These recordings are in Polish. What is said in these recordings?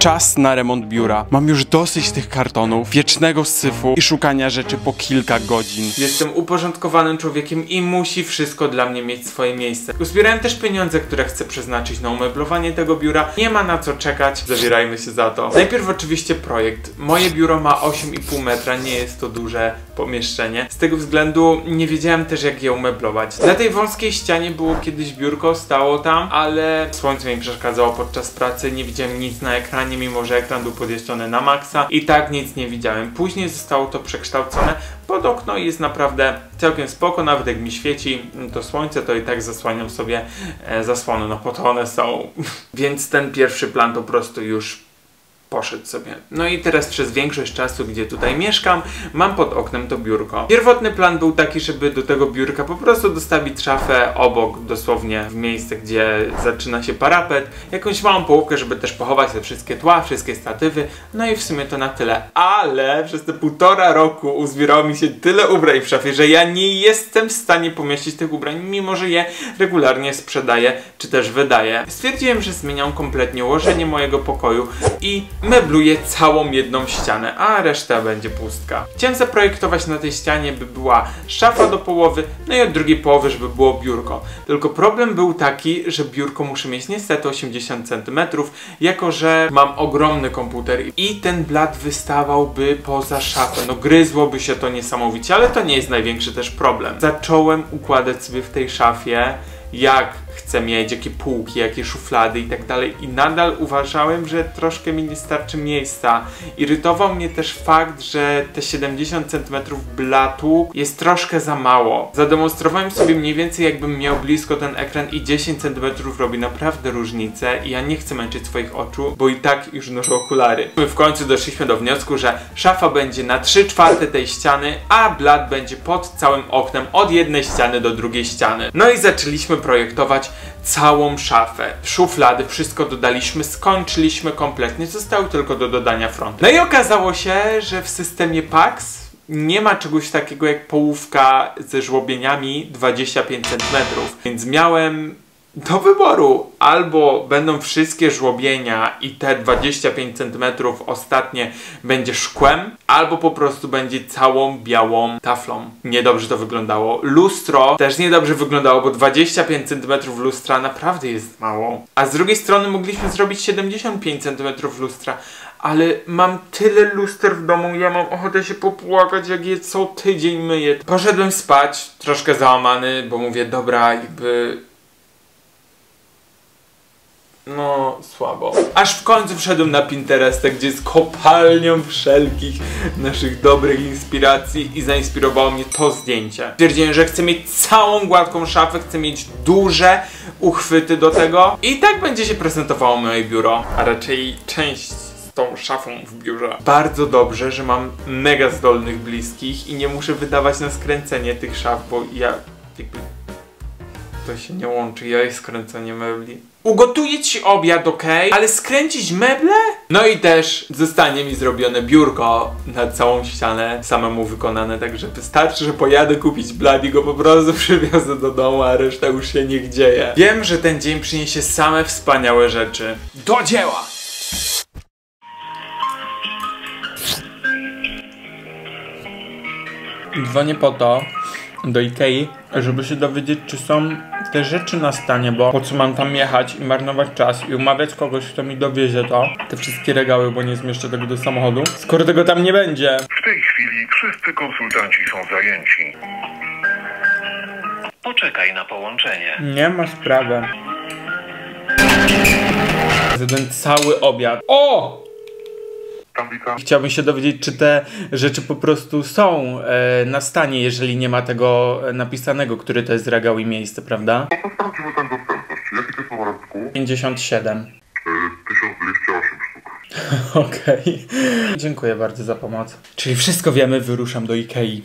Czas na remont biura. Mam już dosyć tych kartonów, wiecznego syfu i szukania rzeczy po kilka godzin. Jestem uporządkowanym człowiekiem i musi wszystko dla mnie mieć swoje miejsce. Uzbierałem też pieniądze, które chcę przeznaczyć na umeblowanie tego biura. Nie ma na co czekać, zabierajmy się za to. Najpierw oczywiście projekt. Moje biuro ma 8,5 metra, nie jest to duże pomieszczenie. Z tego względu nie wiedziałem też, jak je umeblować. Na tej wąskiej ścianie było kiedyś biurko, stało tam, ale słońce mi przeszkadzało podczas pracy, nie widziałem nic na ekranie, mimo że ekran był podjeżdżony na maksa i tak nic nie widziałem. Później zostało to przekształcone pod okno i jest naprawdę całkiem spoko, nawet jak mi świeci to słońce, to i tak zasłaniam sobie zasłony, no po to one są. Więc ten pierwszy plan po prostu już poszedł sobie. No i teraz przez większość czasu, gdzie tutaj mieszkam, mam pod oknem to biurko. Pierwotny plan był taki, żeby do tego biurka po prostu dostawić szafę obok, dosłownie w miejsce, gdzie zaczyna się parapet, jakąś małą połówkę, żeby też pochować te wszystkie tła, wszystkie statywy, no i w sumie to na tyle. Ale przez te 1,5 roku uzbierało mi się tyle ubrań w szafie, że ja nie jestem w stanie pomieścić tych ubrań, mimo że je regularnie sprzedaję, czy też wydaję. Stwierdziłem, że zmieniam kompletnie ułożenie mojego pokoju i mebluję całą jedną ścianę, a reszta będzie pustka. Chciałem zaprojektować na tej ścianie, by była szafa do połowy, no i od drugiej połowy, żeby było biurko. Tylko problem był taki, że biurko muszę mieć niestety 80 cm, jako że mam ogromny komputer i ten blat wystawałby poza szafę. No gryzłoby się to niesamowicie, ale to nie jest największy też problem. Zacząłem układać sobie w tej szafie, jak chcę mieć, jakie półki, jakie szuflady i tak dalej i nadal uważałem, że troszkę mi nie starczy miejsca. Irytował mnie też fakt, że te 70 cm blatu jest troszkę za mało. Zademonstrowałem sobie mniej więcej, jakbym miał blisko ten ekran i 10 cm robi naprawdę różnicę i ja nie chcę męczyć swoich oczu, bo i tak już noszę okulary. My w końcu doszliśmy do wniosku, że szafa będzie na 3/4 tej ściany, a blat będzie pod całym oknem od jednej ściany do drugiej ściany. No i zaczęliśmy projektować całą szafę, szuflady, wszystko dodaliśmy, skończyliśmy kompletnie, zostały tylko do dodania frontu. No i okazało się, że w systemie PAX nie ma czegoś takiego jak połówka ze żłobieniami 25 cm, więc miałem do wyboru, albo będą wszystkie żłobienia i te 25 cm ostatnie będzie szkłem, albo po prostu będzie całą białą taflą. Niedobrze to wyglądało. Lustro też niedobrze wyglądało, bo 25 cm lustra naprawdę jest mało. A z drugiej strony mogliśmy zrobić 75 cm lustra, ale mam tyle luster w domu, ja mam ochotę się popłakać, jak je co tydzień myję. Poszedłem spać, troszkę załamany, bo mówię, dobra, jakby no, słabo. Aż w końcu wszedłem na Pinteresta, gdzie jest kopalnią wszelkich naszych dobrych inspiracji i zainspirowało mnie to zdjęcie. Stwierdziłem, że chcę mieć całą gładką szafę, chcę mieć duże uchwyty do tego i tak będzie się prezentowało moje biuro, a raczej część z tą szafą w biurze. Bardzo dobrze, że mam mega zdolnych bliskich i nie muszę wydawać na skręcenie tych szaf, bo ja jakby to się nie łączy, ja i skręcenie mebli. Ugotuję ci obiad, okej? Ale skręcić meble? No i też zostanie mi zrobione biurko na całą ścianę, samemu wykonane, także wystarczy, że pojadę kupić blat i go po prostu przywiozę do domu, a reszta już się niech dzieje. Wiem, że ten dzień przyniesie same wspaniałe rzeczy. Do dzieła! Dzwonię po to do Ikei, żeby się dowiedzieć, czy są te rzeczy na stanie, bo po co mam tam jechać i marnować czas i umawiać kogoś, kto mi dowiezie te wszystkie regały, bo nie zmieszczę tego do samochodu, skoro tego tam nie będzie. W tej chwili wszyscy konsultanci są zajęci. Poczekaj na połączenie. Nie ma sprawy. Ten cały obiad. O! Chciałbym się dowiedzieć, czy te rzeczy po prostu są na stanie, jeżeli nie ma tego napisanego, który to jest regał i miejsce, prawda? Sprawdzimy tę dostępność. Jaki to jest numer artykułu? 57. 1208 sztuk. Okej. Dziękuję bardzo za pomoc. Czyli wszystko wiemy, wyruszam do Ikei.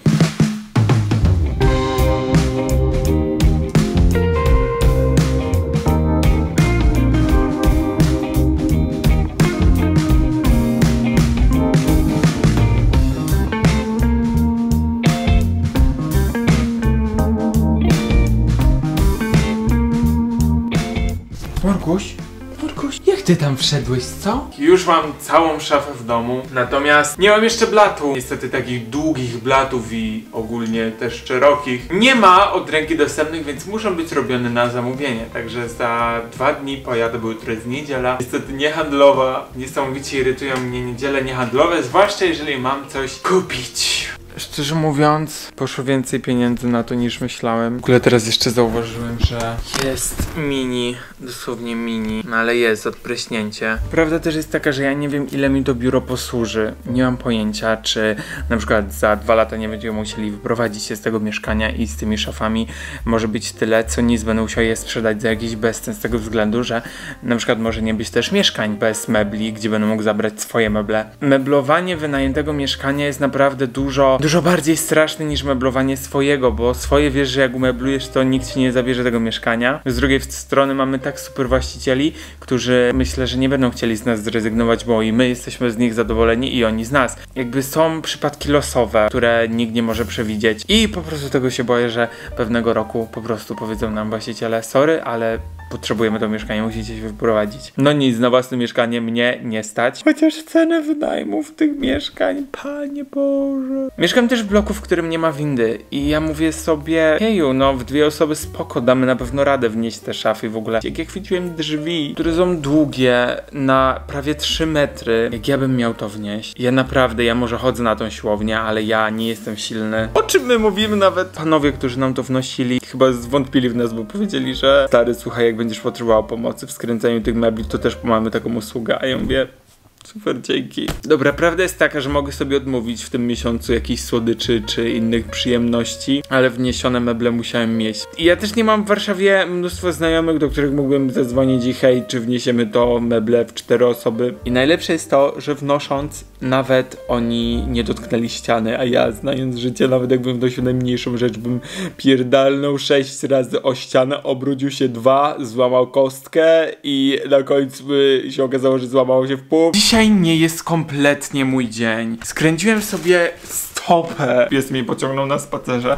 Morkuś, jak Jak ty tam wszedłeś, co? Już mam całą szafę w domu, natomiast nie mam jeszcze blatu. Niestety takich długich blatów i ogólnie też szerokich nie ma od ręki dostępnych, więc muszą być robione na zamówienie. Także za 2 dni pojadę, bo jutro jest niedziela. Niestety niehandlowa. Niesamowicie irytują mnie niedziele niehandlowe, zwłaszcza jeżeli mam coś kupić. Szczerze mówiąc, poszło więcej pieniędzy na to niż myślałem. W ogóle teraz jeszcze zauważyłem, że jest mini, dosłownie mini, no ale jest odpryśnięcie. Prawda też jest taka, że ja nie wiem, ile mi to biuro posłuży. Nie mam pojęcia, czy na przykład za 2 lata nie będziemy musieli wyprowadzić się z tego mieszkania i z tymi szafami może być tyle, co nic będę musiał je sprzedać za jakiś bezcen, z tego względu, że na przykład może nie być też mieszkań bez mebli, gdzie będę mógł zabrać swoje meble. Meblowanie wynajętego mieszkania jest naprawdę dużo bardziej straszne niż meblowanie swojego, bo swoje wiesz, że jak umeblujesz, to nikt ci nie zabierze tego mieszkania. Z drugiej strony mamy tak super właścicieli, którzy myślę, że nie będą chcieli z nas zrezygnować, bo i my jesteśmy z nich zadowoleni i oni z nas. Jakby są przypadki losowe, które nikt nie może przewidzieć i po prostu tego się boję, że pewnego roku po prostu powiedzą nam właściciele: sorry, ale potrzebujemy to mieszkanie, musicie się wyprowadzić. No nic, na własne mieszkanie mnie nie stać. Chociaż cenę wynajmów tych mieszkań, Panie Boże. Mieszkam też w bloku, w którym nie ma windy i ja mówię sobie: heju, no w 2 osoby spoko, damy na pewno radę wnieść te szafy w ogóle. Jak ja chwyciłem drzwi, które są długie na prawie 3 metry, jak ja bym miał to wnieść. Ja może chodzę na tą siłownię, ale ja nie jestem silny. O czym my mówimy? Nawet panowie, którzy nam to wnosili, chyba zwątpili w nas, bo powiedzieli, że stary, słuchaj, jak będziesz potrzebował pomocy w skręcaniu tych mebli, to też mamy taką usługę, a ja mówię: super, dzięki. Dobra, prawda jest taka, że mogę sobie odmówić w tym miesiącu jakichś słodyczy czy innych przyjemności, ale wniesione meble musiałem mieć. I ja też nie mam w Warszawie mnóstwo znajomych, do których mógłbym zadzwonić i hej, czy wniesiemy to meble w 4 osoby. I najlepsze jest to, że wnosząc nawet oni nie dotknęli ściany, a ja, znając życie, nawet jakbym wnosił najmniejszą rzecz, bym pierdalnął 6 razy o ścianę, obrócił się 2, złamał kostkę i na końcu się okazało, że złamało się w pół. Dzisiaj nie jest kompletnie mój dzień. Skręciłem sobie stopę. Pies mnie pociągnął na spacerze.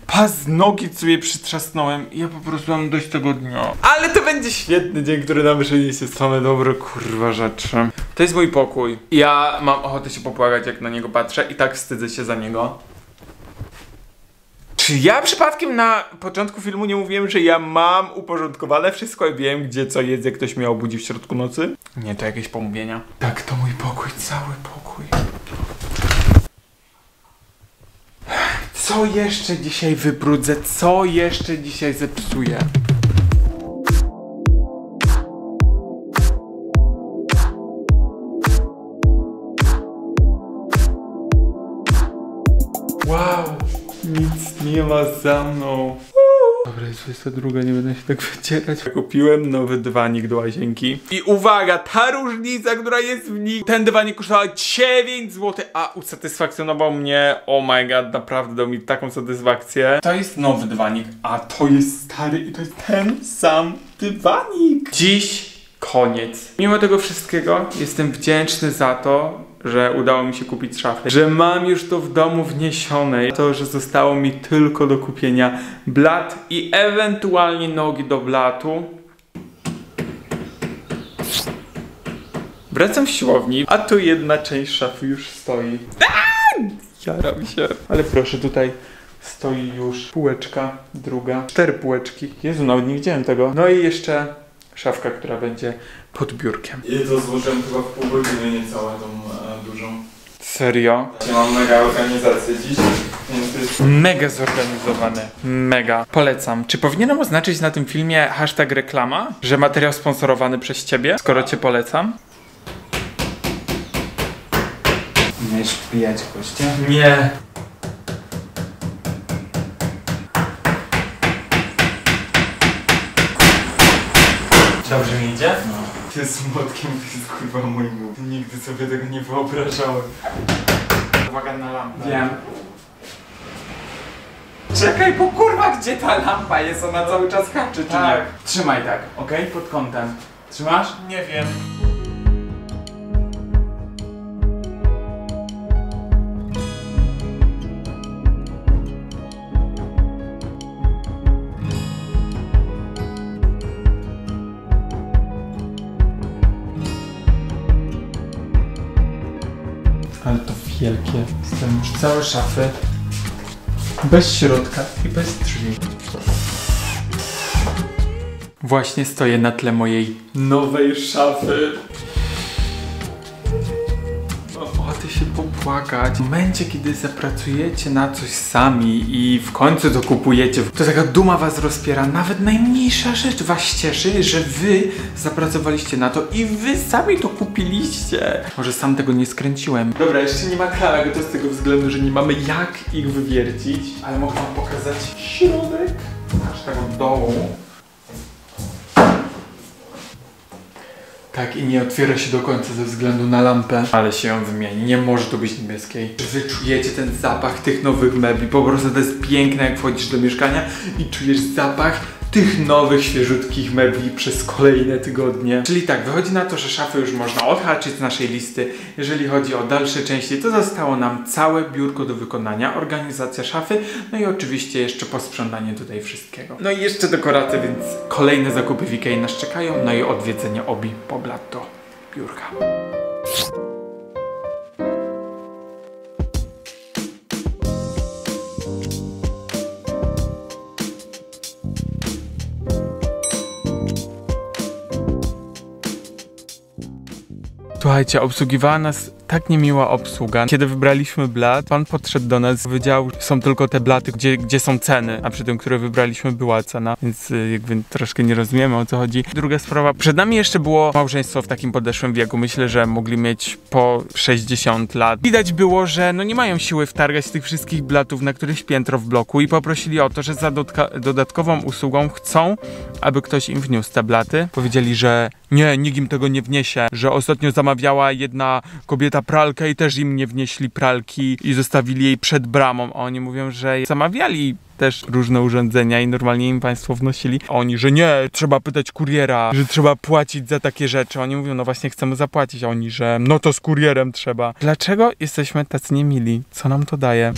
Paznokieć sobie przytrzasnąłem i ja po prostu mam dość tego dnia. Ale to będzie świetny dzień, który nam przyniesie same dobre kurwa rzeczy. To jest mój pokój. Ja mam ochotę się popłakać, jak na niego patrzę, i tak wstydzę się za niego. Czy ja przypadkiem na początku filmu nie mówiłem, że ja mam uporządkowane wszystko i wiem, gdzie co jest, jak ktoś mnie obudzi w środku nocy? Nie, to jakieś pomówienia. Tak, to mój pokój, cały pokój. Co jeszcze dzisiaj wybrudzę? Co jeszcze dzisiaj zepsuję? Wow, nic nie ma za mną. Dobra, jest 22, nie będę się tak wycierać. Kupiłem nowy dywanik do łazienki. I uwaga, ta różnica, która jest w nim. Ten dywanik kosztował 9 zł, a usatysfakcjonował mnie. Oh my god, naprawdę dał mi taką satysfakcję. To jest nowy dywanik, a to jest stary i to jest ten sam dywanik. Dziś koniec. Mimo tego wszystkiego jestem wdzięczny za to, że udało mi się kupić szafę, że mam już to w domu wniesione, to, że zostało mi tylko do kupienia blat i ewentualnie nogi do blatu. Wracam z siłowni, a tu jedna część szafy już stoi. Jaram się. Ale proszę, tutaj stoi już półeczka, druga, 4 półeczki. Jezu, nawet nie widziałem tego. No i jeszcze szafka, która będzie pod biurkiem. I to złożyłem chyba w pół godziny, niecałe tą dużą. Serio? Ja mam mega organizację dziś, więc to jest mega zorganizowane. Mega. Polecam. Czy powinienem oznaczyć na tym filmie hashtag reklama? Że materiał sponsorowany przez ciebie, skoro cię polecam? Umiesz wbijać gościa? Nie. Dobrze mi idzie? No. Ty z młotkiem to jest kurwa mój mów. Nigdy sobie tego nie wyobrażałem. Uwaga na lampę. Wiem. Czekaj, bo kurwa, gdzie ta lampa jest? Ona cały czas haczy, czy nie? Trzymaj tak, okej? Pod kątem. Trzymasz? Nie wiem. Ale to wielkie. Jestem już całe szafy. Bez środka i bez drzwi. Właśnie stoję na tle mojej nowej szafy. Ochoty się popłakać. W momencie, kiedy zapracujecie na coś sami i w końcu to kupujecie, to taka duma was rozpiera. Nawet najmniejsza rzecz was cieszy, że wy zapracowaliście na to i wy sami to kupiliście. Może sam tego nie skręciłem. Dobra, jeszcze nie ma klamek, to z tego względu, że nie mamy jak ich wywiercić. Ale mogę wam pokazać środek aż tego dołu. Tak, i nie otwiera się do końca ze względu na lampę, ale się ją wymieni. Nie może to być niebieskiej. Czy wy czujecie ten zapach tych nowych mebli? Po prostu to jest piękne, jak wchodzisz do mieszkania i czujesz zapach tych nowych, świeżutkich mebli przez kolejne tygodnie. Czyli tak, wychodzi na to, że szafy już można odhaczyć z naszej listy. Jeżeli chodzi o dalsze części, to zostało nam całe biurko do wykonania, organizacja szafy, no i oczywiście jeszcze posprzątanie tutaj wszystkiego. No i jeszcze dekoracje, więc kolejne zakupy w Ikei nas czekają, no i odwiedzenie Obi Poblato biurka. Słuchajcie, obsługiwała nas tak niemiła obsługa. Kiedy wybraliśmy blat, pan podszedł do nas, powiedział, że są tylko te blaty, gdzie są ceny, a przy tym, które wybraliśmy, była cena, więc jakby troszkę nie rozumiemy, o co chodzi. Druga sprawa, przed nami jeszcze było małżeństwo w takim podeszłym wieku. Myślę, że mogli mieć po 60 lat. Widać było, że no nie mają siły wtargać tych wszystkich blatów na któreś piętro w bloku i poprosili o to, że za dodatkową usługą chcą, aby ktoś im wniósł te blaty. Powiedzieli, że nie, nikt im tego nie wniesie, że ostatnio zamawiała jedna kobieta pralkę i też im nie wnieśli pralki i zostawili jej przed bramą. A oni mówią, że zamawiali też różne urządzenia i normalnie im państwo wnosili. A oni, że nie, trzeba pytać kuriera, że trzeba płacić za takie rzeczy. Oni mówią, no właśnie chcemy zapłacić. A oni, że no to z kurierem trzeba. Dlaczego jesteśmy tacy niemili? Co nam to daje?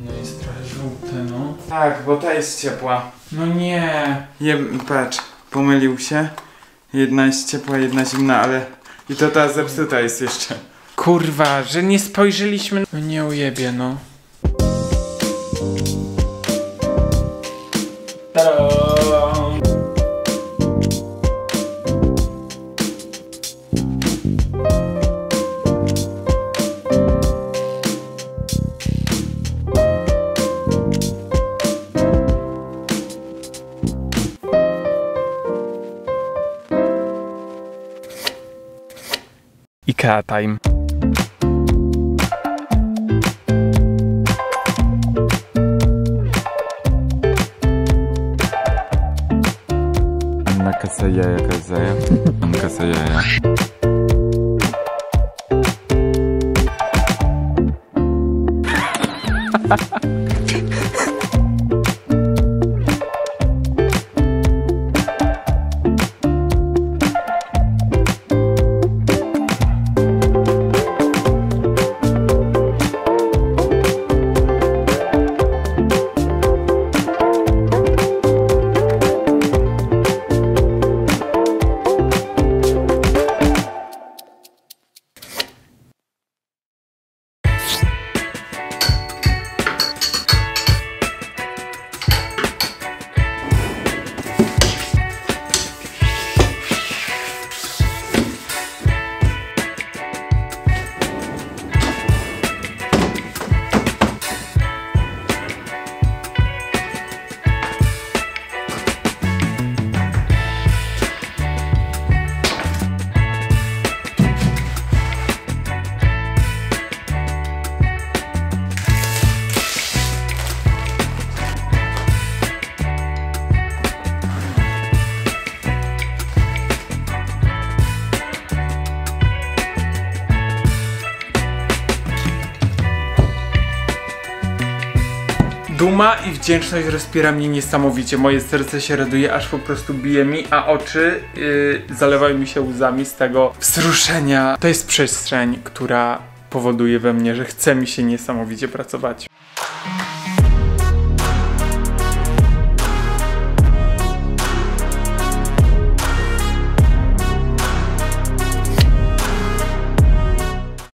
No jest trochę żółte, no. Tak, bo ta jest ciepła. No nie. Patrz, pomylił się. Jedna jest ciepła, jedna zimna, ale... I to ta zepsuta jest jeszcze. Kurwa, że nie spojrzeliśmy... No nie ujebie, no. Ta-da! Ikea time. Anna Kasajaja Kazaja. Anna Kasajaja. Duma i wdzięczność rozpiera mnie niesamowicie. Moje serce się raduje, aż po prostu bije mi, a oczy zalewają mi się łzami z tego wzruszenia. To jest przestrzeń, która powoduje we mnie, że chce mi się niesamowicie pracować.